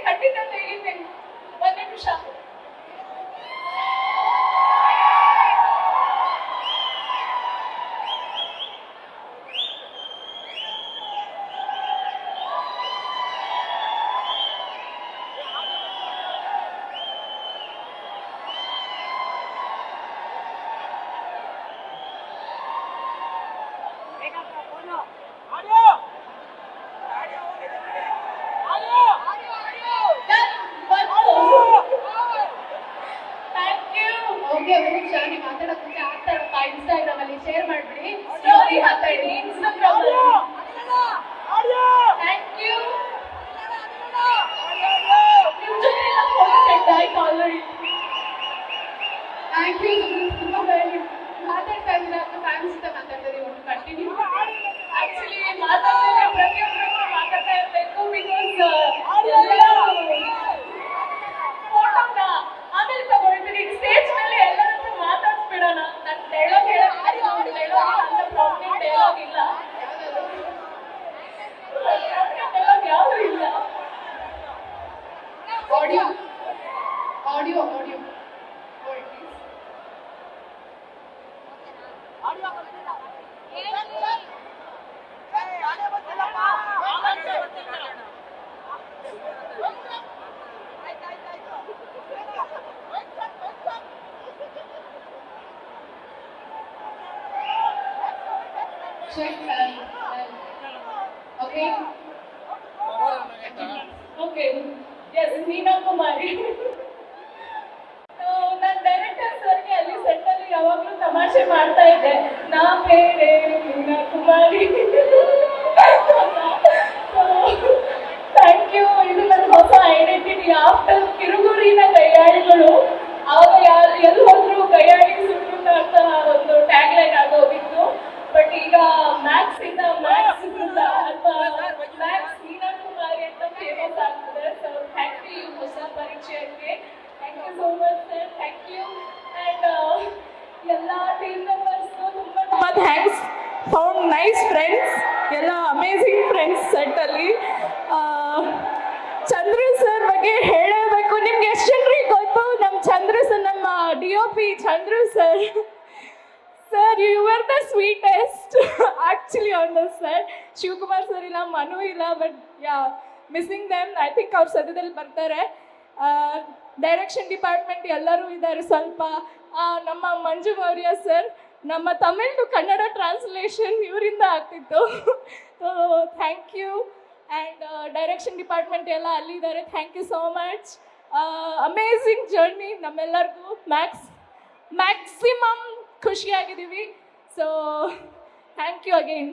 ಖಂಡಿತ ತೆಗಿತೀನಿ. ಒಂದು ನಿಮಿಷ. ಮಾತಾಡಕ್ ಮುಂಚೆ ಆಗ್ತಾರಪ್ಪ ಇನ್ಸ್ಟಾಗ್ರಾಮ್ ಅಲ್ಲಿ ಶೇರ್ ಮಾಡ್ಬಿಡಿ, ಸ್ಟೋರಿ ಹಾಕಿ ಇನ್ಸ್ಟಾಗ್ರಾಮ್ ಅಲ್ಲಿ. Thank you. ನಿಮ್ ಜೊತೆ ಎಲ್ಲ ಫೋಟೋ ತೆಗ್ದು ಆಯ್ತು ಆಲ್ರೆಡಿ. Thank you. ತುಂಬಾ ಮಾತಾಡ್ತಾ ಇದ್ದೀರಾ ಅಂತ ಫ್ಯಾನ್ಸ್ ಜೊತೆ ಮಾತಾಡ್ತಾ ಇದೀವಿ. ಒಂದು ಕಂಟಿನ್ಯೂ ಆಕ್ಚುಲಿ ಮಾತಾಡ್ತಾರೆ, ಪ್ರತಿಯೊಬ್ಬರು ಮಾತಾಡ್ತಾ ಇರಬೇಕು. ಫೋಟೋನ ಆಮೇಲೆ ತಗೊಳ್ತೀನಿ. ಸ್ಟೇಜ್ ಮೇಲೆ ಎಲ್ಲರ ಹತ್ರ ಮಾತಾಡ್ಸ್ಬಿಡೋಣ. ನನ್ನ ಡೈಲಾಗ್ ಅಂತ ಪ್ರಾಬ್ಲಮ್ ಡೈಲಾಗ್ ಇಲ್ಲ, ಡೈಲಾಗ್ ಯಾವುದು ಇಲ್ಲ. Audio audio audio Okay. Okay. Yes, Meena Kumari. ನಾನು ಡೈರೆಕ್ಟರ್ ಸರ್ಗೆ ಅಲ್ಲಿ ಸೆಟ್ಟಲ್ಲಿ ಯಾವಾಗಲೂ ತಮಾಷೆ ಮಾಡ್ತಾ ಇದ್ದೆ. ನಾ ಬೇರೆ ಮೀನಾ ಕುಮಾರಿ. Thank you. ಇದು ನನ್ನ ಹೊಸ ಐಡೆಂಟಿಟಿ. ಆಫ್ಟರ್ ಕಿರುಗುರಿನ ಕೈಯಾಳಿಗಳು, ಆವಾಗ ಎಲ್ಲಿ ಹೋದ್ರು ಕೈಯಾಳಿ ಸುತ್ತ ಅಂತ ಒಂದು ಟ್ಯಾಗ್ ಲೈನ್ ಆಗೋಗಿತ್ತು. ಬಟ್ ಈಗ ಮ್ಯಾಕ್ಸ್ ಇಂದ ಮ್ಯಾಕ್ಸ್ ಅಥವಾ ಮ್ಯಾಕ್ಸ್ ಮೀನಾ ಕುಮಾರಿ ಅಂತ ಫೇಮಸ್ ಆಗ್ತದೆ. ಸೊ ಥ್ಯಾಂಕ್ ಯು ಹೊಸ ಪರಿಚಯಕ್ಕೆ. Thank you so much sir. Thank you. And ಎಲ್ಲ ಟೀಮ್ ಮೆಂಬರ್ಸ್ಗೂ ತುಂಬ ಥ್ಯಾಂಕ್ಸ್. ಫೌಂಡ್ ನೈಸ್ ಫ್ರೆಂಡ್ಸ್, ಎಲ್ಲ ಅಮೇಝಿಂಗ್ ಫ್ರೆಂಡ್ಸ್ ಸೆಟ್ಟಲ್ಲಿ. ಚಂದ್ರು ಸರ್ ಬಗ್ಗೆ ಹೇಳಬೇಕು. ನಿಮ್ಗೆ ಎಷ್ಟು ಜನರಿಗೆ ಗೊತ್ತು ನಮ್ಮ ಚಂದ್ರು ಸರ್? ನಮ್ಮ DOP Chandru sir. Sir, you were the sweetest actually on the set. Shivakumar sir ಇಲ್ಲ, ಮನು ಇಲ್ಲ, but yeah missing them. I think ಅವ್ರು ಸದ್ಯದಲ್ಲಿ ಬರ್ತಾರೆ. ಡೈರೆಕ್ಷನ್ ಡಿಪಾರ್ಟ್ಮೆಂಟ್ ಎಲ್ಲರೂ ಇದ್ದಾರೆ ಸ್ವಲ್ಪ. ನಮ್ಮ ಮಂಜು ಮೌರ್ಯ ಸರ್, ನಮ್ಮ ತಮಿಳ್ ಟು ಕನ್ನಡ ಟ್ರಾನ್ಸ್ಲೇಷನ್ ಇವರಿಂದ ಆಗ್ತಿತ್ತು. So thank you. And direction department ಎಲ್ಲ ಅಲ್ಲಿದ್ದಾರೆ. Thank you so much. Amazing journey ನಮ್ಮೆಲ್ಲರಿಗೂ. ಮ್ಯಾಕ್ಸಿಮಮ್ ಖುಷಿಯಾಗಿದ್ದೀವಿ. So thank you again.